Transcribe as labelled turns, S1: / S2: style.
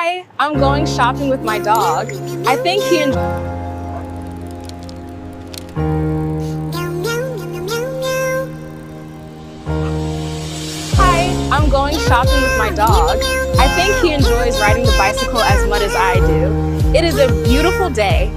S1: Hi, I'm going shopping with my dog. I think he enjoys. Hi, I'm going shopping with my dog. I think he enjoys riding the bicycle as much as I do. It is a beautiful day.